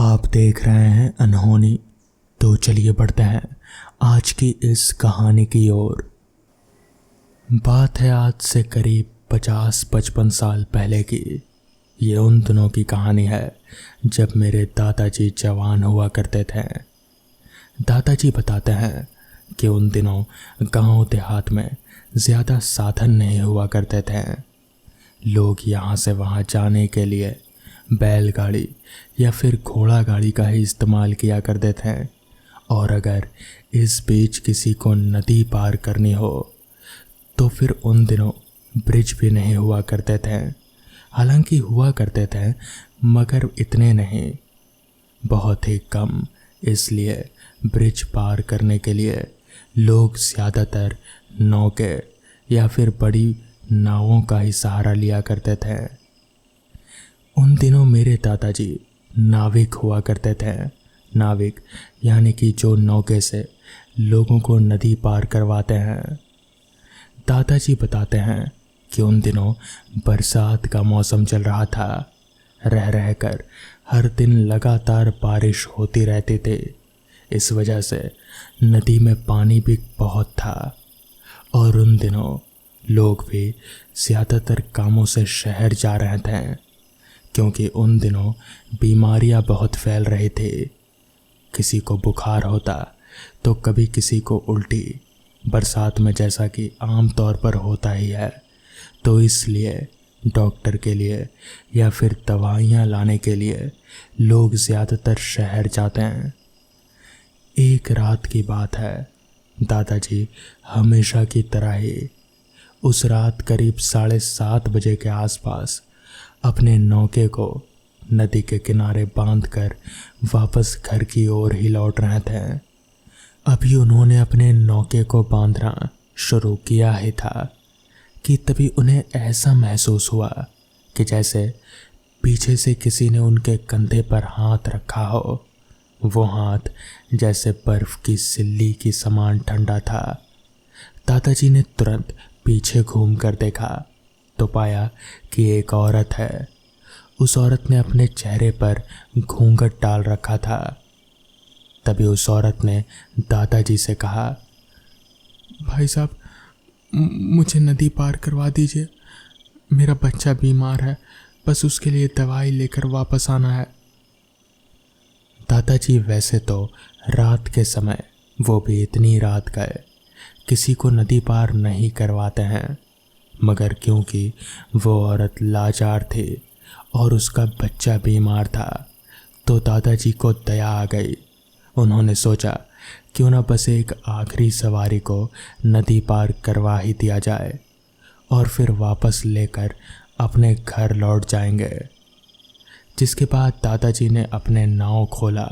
आप देख रहे हैं अनहोनी। तो चलिए बढ़ते हैं आज की इस कहानी की ओर। बात है आज से करीब 50-55 साल पहले की। ये उन दिनों की कहानी है जब मेरे दादाजी जवान हुआ करते थे। दादाजी बताते हैं कि उन दिनों गांव देहात में ज़्यादा साधन नहीं हुआ करते थे। लोग यहाँ से वहाँ जाने के लिए बैलगाड़ी या फिर घोड़ा गाड़ी का ही इस्तेमाल किया करते थे। और अगर इस बीच किसी को नदी पार करनी हो तो फिर उन दिनों ब्रिज भी नहीं हुआ करते थे। हालांकि हुआ करते थे मगर इतने नहीं, बहुत ही कम। इसलिए ब्रिज पार करने के लिए लोग ज़्यादातर नौके या फिर बड़ी नावों का ही सहारा लिया करते थे। उन दिनों मेरे दादाजी नाविक हुआ करते थे। नाविक यानी कि जो नौके से लोगों को नदी पार करवाते हैं। दादाजी बताते हैं कि उन दिनों बरसात का मौसम चल रहा था। रह रहकर हर दिन लगातार बारिश होती रहती थी। इस वजह से नदी में पानी भी बहुत था। और उन दिनों लोग भी ज़्यादातर कामों से शहर जा रहे थे, क्योंकि उन दिनों बीमारियां बहुत फैल रही थी। किसी को बुखार होता तो कभी किसी को उल्टी। बरसात में जैसा कि आम तौर पर होता ही है, तो इसलिए डॉक्टर के लिए या फिर दवाइयाँ लाने के लिए लोग ज़्यादातर शहर जाते हैं। एक रात की बात है, दादाजी हमेशा की तरह ही उस रात करीब 7:30 बजे के आसपास अपने नौके को नदी के किनारे बांधकर वापस घर की ओर ही लौट रहे थे। अभी उन्होंने अपने नौके को बांधना शुरू किया ही था कि तभी उन्हें ऐसा महसूस हुआ कि जैसे पीछे से किसी ने उनके कंधे पर हाथ रखा हो। वो हाथ जैसे बर्फ की सिल्ली की समान ठंडा था। दादाजी ने तुरंत पीछे घूम कर देखा तो पाया कि एक औरत है। उस औरत ने अपने चेहरे पर घूंघट डाल रखा था। तभी उस औरत ने दादाजी से कहा, भाई साहब, मुझे नदी पार करवा दीजिए। मेरा बच्चा बीमार है, बस उसके लिए दवाई लेकर वापस आना है। दादाजी वैसे तो रात के समय, वो भी इतनी रात गए, किसी को नदी पार नहीं करवाते हैं, मगर क्योंकि वो औरत लाचार थी और उसका बच्चा बीमार था तो दादाजी को दया आ गई। उन्होंने सोचा क्यों ना बस एक आखिरी सवारी को नदी पार करवा ही दिया जाए और फिर वापस लेकर अपने घर लौट जाएंगे। जिसके बाद दादाजी ने अपने नाव खोला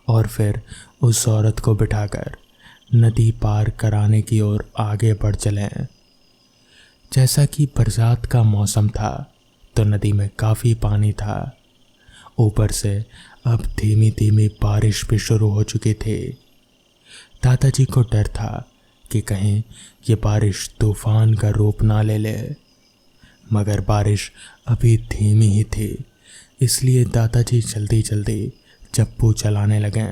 और फिर उस औरत को बिठाकर नदी पार कराने की ओर आगे बढ़ चले। जैसा कि बरसात का मौसम था तो नदी में काफ़ी पानी था। ऊपर से अब धीमी धीमी बारिश भी शुरू हो चुकी थी। दादाजी को डर था कि कहीं ये बारिश तूफान का रूप ना ले ले, मगर बारिश अभी धीमी ही थी। इसलिए दादाजी जल्दी जल्दी चप्पू चलाने लगे।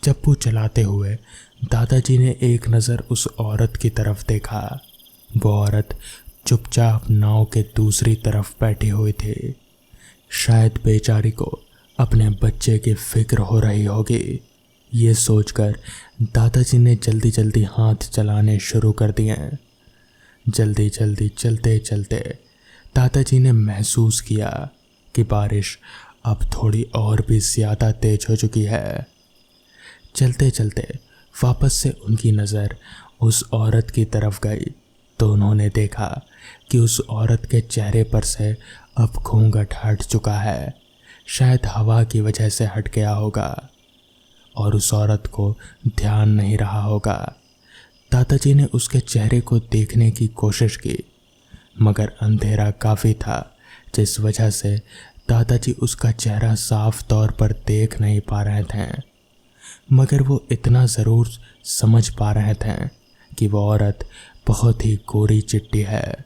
चप्पू चलाते हुए दादाजी ने एक नज़र उस औरत की तरफ देखा। वो औरत चुपचाप नाव के दूसरी तरफ बैठी हुई थी। शायद बेचारी को अपने बच्चे की फिक्र हो रही होगी। ये सोचकर दादाजी ने जल्दी जल्दी हाथ चलाने शुरू कर दिए। जल्दी जल्दी चलते चलते दादाजी ने महसूस किया कि बारिश अब थोड़ी और भी ज़्यादा तेज हो चुकी है। चलते चलते वापस से उनकी नज़र उस औरत की तरफ गई तो उन्होंने देखा कि उस औरत के चेहरे पर से अब घूंघट हट चुका है। शायद हवा की वजह से हट गया होगा और उस औरत को ध्यान नहीं रहा होगा। दादाजी ने उसके चेहरे को देखने की कोशिश की, मगर अंधेरा काफ़ी था, जिस वजह से दादाजी उसका चेहरा साफ तौर पर देख नहीं पा रहे थे। मगर वो इतना ज़रूर समझ पा रहे थे कि वो औरत बहुत ही गोरी चिट्टी है।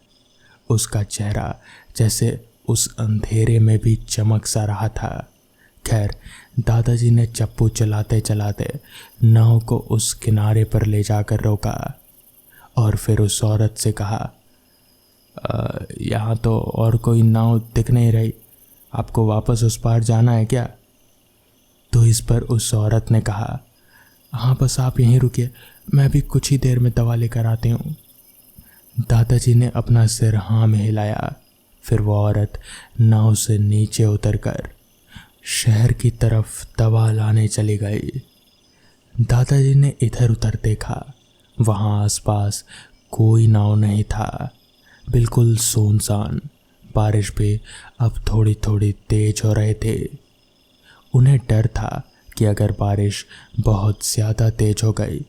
उसका चेहरा जैसे उस अंधेरे में भी चमक सा रहा था, खैर, दादाजी ने चप्पू चलाते चलाते नाव को उस किनारे पर ले जाकर रोका और फिर उस औरत से कहा, यहाँ तो और कोई नाव दिख नहीं रही, आपको वापस उस पार जाना है क्या? तो इस पर उस औरत ने कहा, हाँ बस आप यहीं रुकिए, मैं भी कुछ ही देर में दवा लेकर आती हूँ। दादाजी ने अपना सिर हाँ में हिलाया। फिर वो औरत नाव से नीचे उतरकर शहर की तरफ दवा लाने चली गई। दादाजी ने इधर उधर देखा, वहाँ आसपास कोई नाव नहीं था, बिल्कुल सुनसान। बारिश भी अब थोड़ी थोड़ी तेज हो रहे थे। उन्हें डर था कि अगर बारिश बहुत ज़्यादा तेज हो गई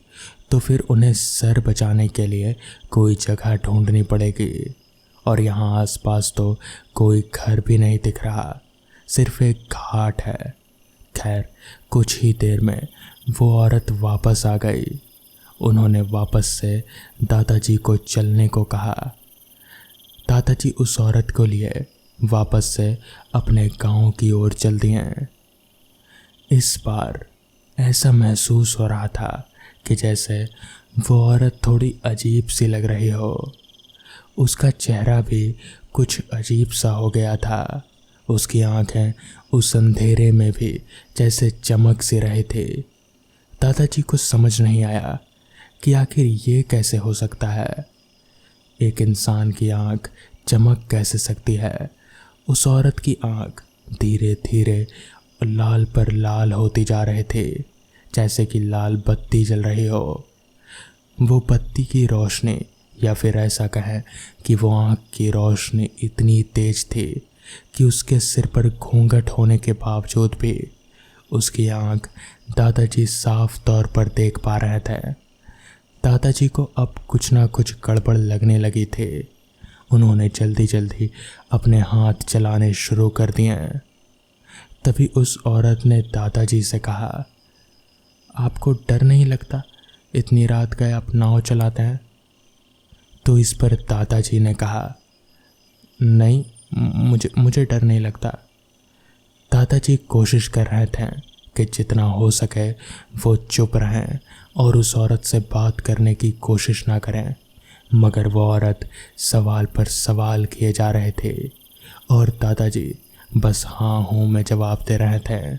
तो फिर उन्हें सर बचाने के लिए कोई जगह ढूंढनी पड़ेगी, और यहाँ आसपास तो कोई घर भी नहीं दिख रहा, सिर्फ एक घाट है। खैर, कुछ ही देर में वो औरत वापस आ गई। उन्होंने वापस से दादाजी को चलने को कहा। दादाजी उस औरत को लिए वापस से अपने गांव की ओर चल दिए। इस बार ऐसा महसूस हो रहा था कि जैसे वो औरत थोड़ी अजीब सी लग रही हो। उसका चेहरा भी कुछ अजीब सा हो गया था। उसकी आंखें उस अंधेरे में भी जैसे चमक सी रहे थे। दादाजी को समझ नहीं आया कि आखिर ये कैसे हो सकता है। एक इंसान की आंख चमक कैसे सकती है? उस औरत की आंख धीरे धीरे लाल पर लाल होती जा रहे थे, जैसे कि लाल बत्ती जल रही हो। वो बत्ती की रोशनी, या फिर ऐसा कहें कि वो आंख की रोशनी इतनी तेज थी कि उसके सिर पर घूंघट होने के बावजूद भी उसकी आंख दादाजी साफ तौर पर देख पा रहे थे। दादाजी को अब कुछ ना कुछ गड़बड़ लगने लगी थी। उन्होंने जल्दी जल्दी अपने हाथ चलाने शुरू कर दिए। तभी उस औरत ने दादाजी से कहा, आपको डर नहीं लगता? इतनी रात गए आप नाव चलाते हैं? तो इस पर दादाजी ने कहा, नहीं, मुझे डर नहीं लगता। दादाजी कोशिश कर रहे थे कि जितना हो सके वो चुप रहें और उस औरत से बात करने की कोशिश ना करें, मगर वो औरत सवाल पर सवाल किए जा रहे थे और दादाजी बस हाँ हूँ में जवाब दे रहे थे।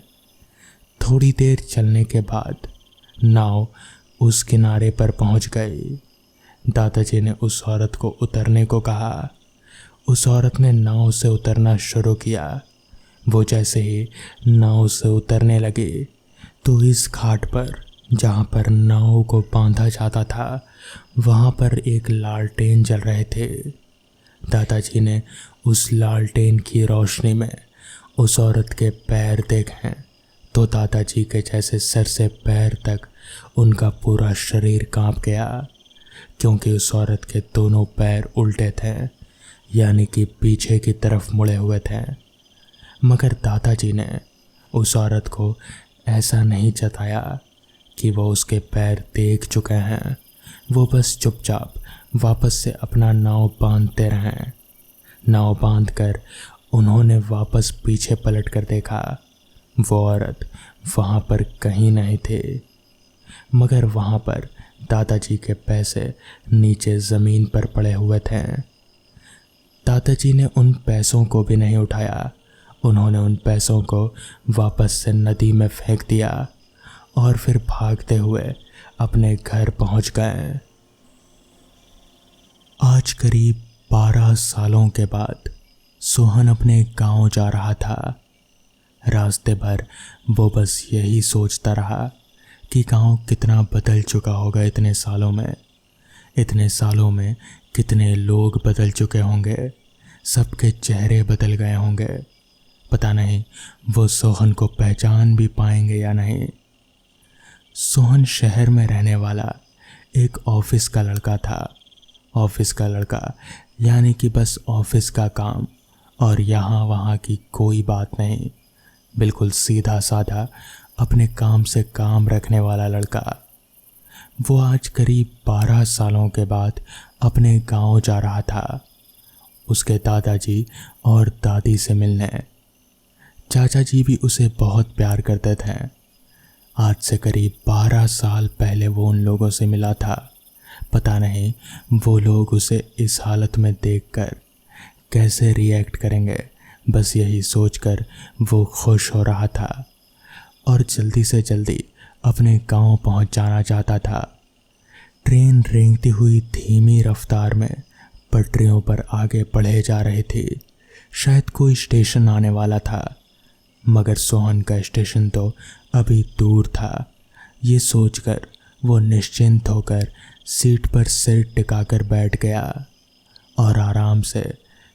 थोड़ी देर चलने के बाद नाव उस किनारे पर पहुँच गई। दादाजी ने उस औरत को उतरने को कहा। उस औरत ने नाव से उतरना शुरू किया। वो जैसे ही नाव से उतरने लगी तो इस घाट पर जहाँ पर नाव को बांधा जाता था वहाँ पर एक लालटेन जल रहे थे। दादाजी ने उस लालटेन की रोशनी में उस औरत के पैर देखे तो दादाजी के जैसे सर से पैर तक उनका पूरा शरीर कांप गया, क्योंकि उस औरत के दोनों पैर उल्टे थे, यानी कि पीछे की तरफ मुड़े हुए थे। मगर दादाजी ने उस औरत को ऐसा नहीं जताया कि वो उसके पैर देख चुके हैं। वो बस चुपचाप वापस से अपना नाव बांधते रहे। नाव बांधकर उन्होंने वापस पीछे पलट कर देखा। वो औरत वहाँ पर कहीं नहीं थे, मगर वहाँ पर दादाजी के पैसे नीचे ज़मीन पर पड़े हुए थे। दादाजी ने उन पैसों को भी नहीं उठाया। उन्होंने उन पैसों को वापस से नदी में फेंक दिया और फिर भागते हुए अपने घर पहुंच गए। आज करीब 12 सालों के बाद सोहन अपने गांव जा रहा था। रास्ते भर वो बस यही सोचता रहा कि गांव कितना बदल चुका होगा इतने सालों में। इतने सालों में कितने लोग बदल चुके होंगे, सबके चेहरे बदल गए होंगे। पता नहीं वो सोहन को पहचान भी पाएंगे या नहीं। सोहन शहर में रहने वाला एक ऑफिस का लड़का था। ऑफिस का लड़का यानी कि बस ऑफिस का काम और यहाँ वहाँ की कोई बात नहीं। बिल्कुल सीधा साधा अपने काम से काम रखने वाला लड़का। वो आज करीब 12 सालों के बाद अपने गांव जा रहा था, उसके दादाजी और दादी से मिलने। चाचा जी भी उसे बहुत प्यार करते थे। आज से करीब 12 साल पहले वो उन लोगों से मिला था। पता नहीं वो लोग उसे इस हालत में देखकर कैसे रिएक्ट करेंगे, बस यही सोचकर वो खुश हो रहा था और जल्दी से जल्दी अपने गांव पहुंच जाना चाहता था। ट्रेन रेंगती हुई धीमी रफ्तार में पटरियों पर आगे बढ़े जा रही थी। शायद कोई स्टेशन आने वाला था, मगर सोहन का स्टेशन तो अभी दूर था। ये सोचकर वो निश्चिंत होकर सीट पर सिर टिकाकर बैठ गया और आराम से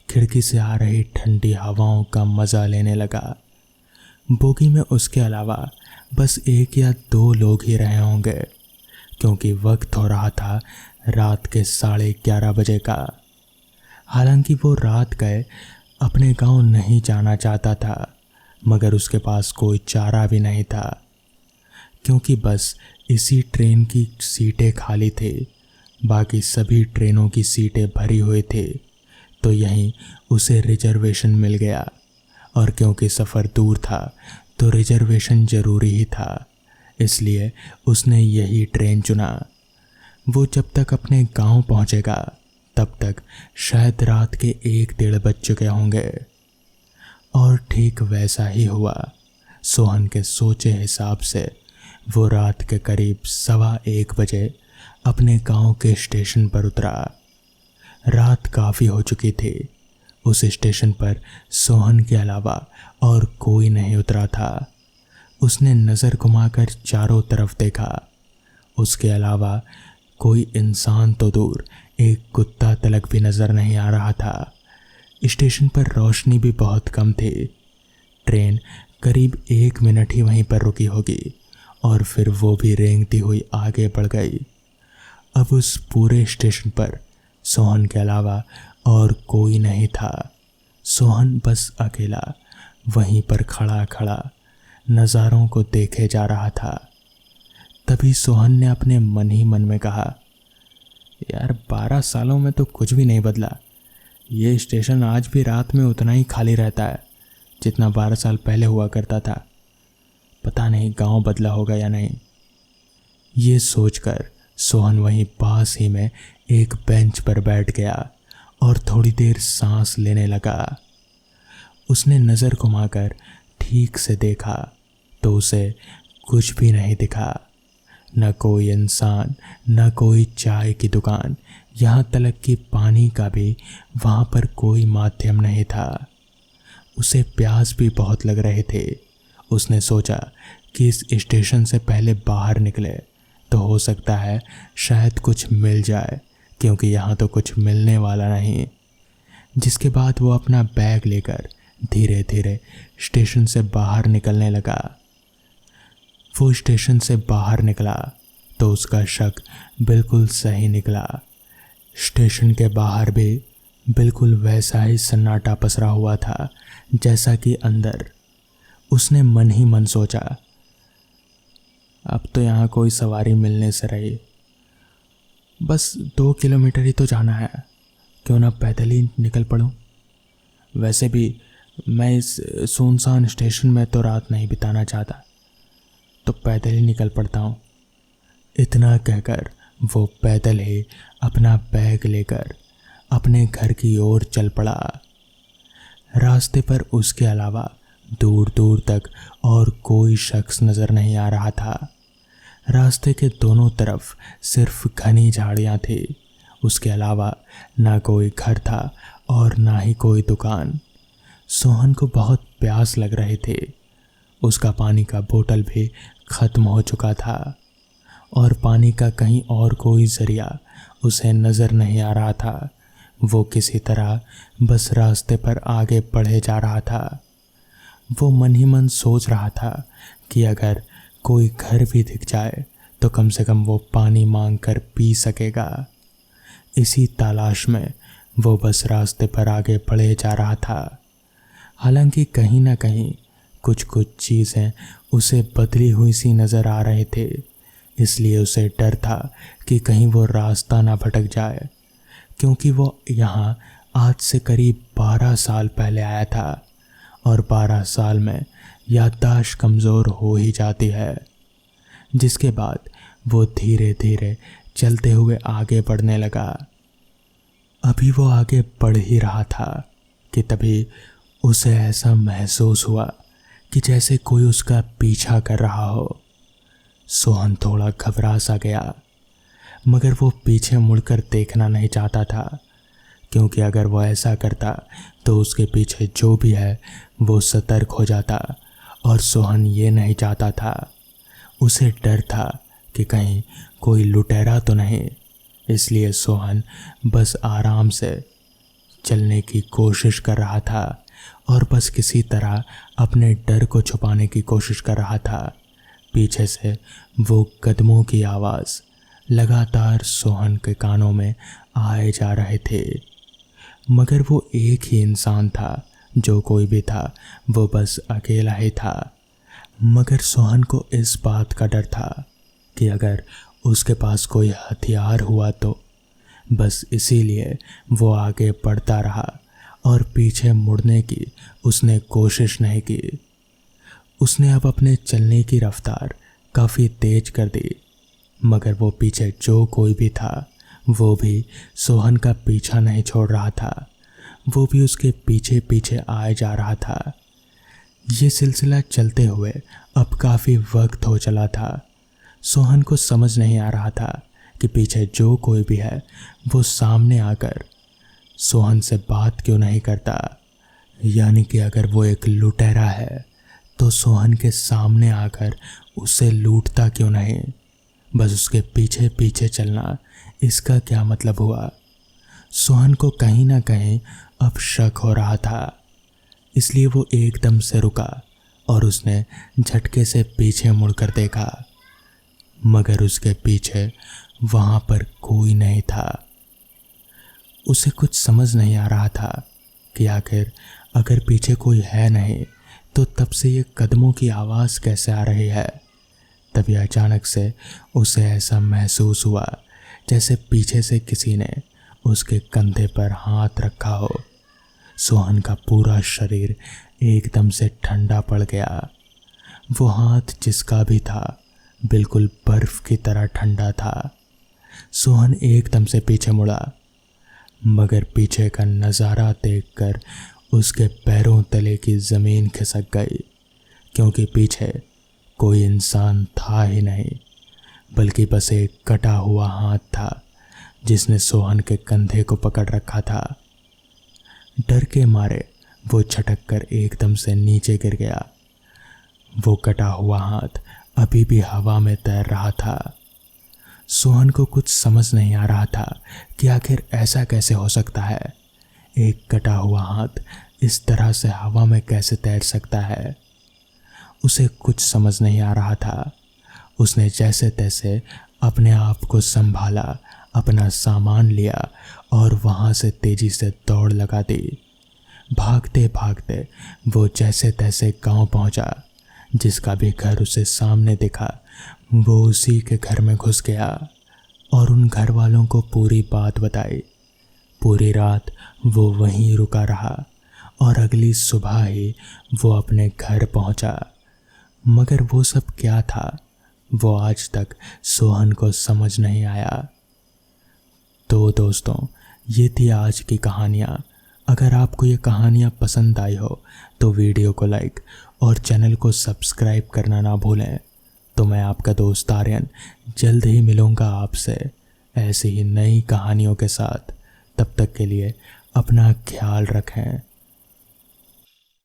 खिड़की से आ रही ठंडी हवाओं का मज़ा लेने लगा। बोगी में उसके अलावा बस 1 या 2 लोग ही रहे होंगे, क्योंकि वक्त हो रहा था रात के 11:30 बजे का। हालांकि वो रात गए अपने गांव नहीं जाना चाहता था, मगर उसके पास कोई चारा भी नहीं था, क्योंकि बस इसी ट्रेन की सीटें खाली थी। बाकी सभी ट्रेनों की सीटें भरी हुई थी, तो यहीं उसे रिजर्वेशन मिल गया। और क्योंकि सफ़र दूर था तो रिजर्वेशन ज़रूरी ही था, इसलिए उसने यही ट्रेन चुना। वो जब तक अपने गांव पहुंचेगा तब तक शायद रात के 1-1:30 बज चुके होंगे। और ठीक वैसा ही हुआ। सोहन के सोचे हिसाब से वो रात के करीब 1:15 बजे अपने गांव के स्टेशन पर उतरा। रात काफ़ी हो चुकी थी। उस स्टेशन पर सोहन के अलावा और कोई नहीं उतरा था। उसने नज़र घुमाकर चारों तरफ देखा। उसके अलावा कोई इंसान तो दूर, एक कुत्ता तलक भी नज़र नहीं आ रहा था। स्टेशन पर रोशनी भी बहुत कम थी। ट्रेन करीब 1 मिनट ही वहीं पर रुकी होगी और फिर वो भी रेंगती हुई आगे बढ़ गई। अब उस पूरे स्टेशन पर सोहन के अलावा और कोई नहीं था। सोहन बस अकेला वहीं पर खड़ा खड़ा नज़ारों को देखे जा रहा था। तभी सोहन ने अपने मन ही मन में कहा, यार 12 सालों में तो कुछ भी नहीं बदला। ये स्टेशन आज भी रात में उतना ही खाली रहता है जितना 12 साल पहले हुआ करता था। पता नहीं गांव बदला होगा या नहीं। ये सोचकर सोहन वहीं पास ही में एक बेंच पर बैठ गया और थोड़ी देर सांस लेने लगा। उसने नज़र घुमाकर ठीक से देखा तो उसे कुछ भी नहीं दिखा। न कोई इंसान, न कोई चाय की दुकान, यहाँ तलक कि पानी का भी वहाँ पर कोई माध्यम नहीं था। उसे प्यास भी बहुत लग रहे थे। उसने सोचा कि इस स्टेशन से पहले बाहर निकले तो हो सकता है शायद कुछ मिल जाए, क्योंकि यहाँ तो कुछ मिलने वाला नहीं। जिसके बाद वो अपना बैग लेकर धीरे धीरे स्टेशन से बाहर निकलने लगा। वो स्टेशन से बाहर निकला तो उसका शक बिल्कुल सही निकला। स्टेशन के बाहर भी बिल्कुल वैसा ही सन्नाटा पसरा हुआ था जैसा कि अंदर। उसने मन ही मन सोचा, अब तो यहाँ कोई सवारी मिलने से रही। बस 2 किलोमीटर ही तो जाना है, क्यों ना पैदल ही निकल पड़ूं। वैसे भी मैं इस सुनसान स्टेशन में तो रात नहीं बिताना चाहता, तो पैदल ही निकल पड़ता हूँ। इतना कहकर वो पैदल ही अपना बैग लेकर अपने घर की ओर चल पड़ा। रास्ते पर उसके अलावा दूर दूर तक और कोई शख्स नज़र नहीं आ रहा था। रास्ते के दोनों तरफ सिर्फ घनी झाड़ियाँ थी। उसके अलावा ना कोई घर था और ना ही कोई दुकान। सोहन को बहुत प्यास लग रही थी। उसका पानी का बोतल भी ख़त्म हो चुका था और पानी का कहीं और कोई ज़रिया उसे नज़र नहीं आ रहा था। वो किसी तरह बस रास्ते पर आगे बढ़े जा रहा था। वो मन ही मन सोच रहा था कि अगर कोई घर भी दिख जाए तो कम से कम वो पानी मांगकर पी सकेगा। इसी तलाश में वो बस रास्ते पर आगे बढ़े जा रहा था। हालांकि कहीं ना कहीं कुछ कुछ चीज़ें उसे बदली हुई सी नज़र आ रहे थे, इसलिए उसे डर था कि कहीं वो रास्ता ना भटक जाए, क्योंकि वो यहाँ आज से करीब 12 साल पहले आया था और 12 साल में याददाश्त कमज़ोर हो ही जाती है, जिसके बाद वो धीरे धीरे चलते हुए आगे बढ़ने लगा। अभी वो आगे बढ़ ही रहा था कि तभी उसे ऐसा महसूस हुआ कि जैसे कोई उसका पीछा कर रहा हो। सोहन थोड़ा घबरा सा गया, मगर वो पीछे मुड़कर देखना नहीं चाहता था, क्योंकि अगर वो ऐसा करता तो उसके पीछे जो भी है वो सतर्क हो जाता, और सोहन ये नहीं चाहता था। उसे डर था कि कहीं कोई लुटेरा तो नहीं, इसलिए सोहन बस आराम से चलने की कोशिश कर रहा था और बस किसी तरह अपने डर को छुपाने की कोशिश कर रहा था। पीछे से वो कदमों की आवाज़ लगातार सोहन के कानों में आए जा रहे थे, मगर वो एक ही इंसान था। जो कोई भी था वो बस अकेला ही था, मगर सोहन को इस बात का डर था कि अगर उसके पास कोई हथियार हुआ तो। बस इसीलिए वो आगे बढ़ता रहा और पीछे मुड़ने की उसने कोशिश नहीं की। उसने अब अपने चलने की रफ्तार काफ़ी तेज कर दी, मगर वो पीछे जो कोई भी था वो भी सोहन का पीछा नहीं छोड़ रहा था। वो भी उसके पीछे पीछे आए जा रहा था। ये सिलसिला चलते हुए अब काफ़ी वक्त हो चला था। सोहन को समझ नहीं आ रहा था कि पीछे जो कोई भी है वो सामने आकर सोहन से बात क्यों नहीं करता। यानी कि अगर वो एक लुटेरा है तो सोहन के सामने आकर उसे लूटता क्यों नहीं। बस उसके पीछे पीछे चलना, इसका क्या मतलब हुआ। सोहन को कहीं ना कहीं अब शक हो रहा था, इसलिए वो एकदम से रुका और उसने झटके से पीछे मुड़कर देखा, मगर उसके पीछे वहाँ पर कोई नहीं था। उसे कुछ समझ नहीं आ रहा था कि आखिर अगर पीछे कोई है नहीं तो तब से ये कदमों की आवाज़ कैसे आ रही है। तभी अचानक से उसे ऐसा महसूस हुआ जैसे पीछे से किसी ने उसके कंधे पर हाथ रखा हो। सोहन का पूरा शरीर एकदम से ठंडा पड़ गया। वो हाथ जिसका भी था बिल्कुल बर्फ की तरह ठंडा था। सोहन एकदम से पीछे मुड़ा, मगर पीछे का नज़ारा देखकर उसके पैरों तले की ज़मीन खिसक गई, क्योंकि पीछे कोई इंसान था ही नहीं, बल्कि बस एक कटा हुआ हाथ था जिसने सोहन के कंधे को पकड़ रखा था। डर के मारे वो झटक कर एकदम से नीचे गिर गया। वो कटा हुआ हाथ अभी भी हवा में तैर रहा था। सोहन को कुछ समझ नहीं आ रहा था कि आखिर ऐसा कैसे हो सकता है। एक कटा हुआ हाथ इस तरह से हवा में कैसे तैर सकता है। उसे कुछ समझ नहीं आ रहा था। उसने जैसे तैसे अपने आप को संभाला, अपना सामान लिया और वहाँ से तेज़ी से दौड़ लगा दी। भागते भागते वो जैसे तैसे गांव पहुँचा। जिसका भी घर उसे सामने दिखा वो उसी के घर में घुस गया और उन घर वालों को पूरी बात बताई। पूरी रात वो वहीं रुका रहा और अगली सुबह ही वो अपने घर पहुँचा। मगर वो सब क्या था वो आज तक सोहन को समझ नहीं आया। तो दोस्तों, ये थी आज की कहानियाँ। अगर आपको ये कहानियाँ पसंद आई हो तो वीडियो को लाइक और चैनल को सब्सक्राइब करना ना भूलें। तो मैं आपका दोस्त आर्यन जल्द ही मिलूँगा आपसे ऐसी ही नई कहानियों के साथ। तब तक के लिए अपना ख्याल रखें।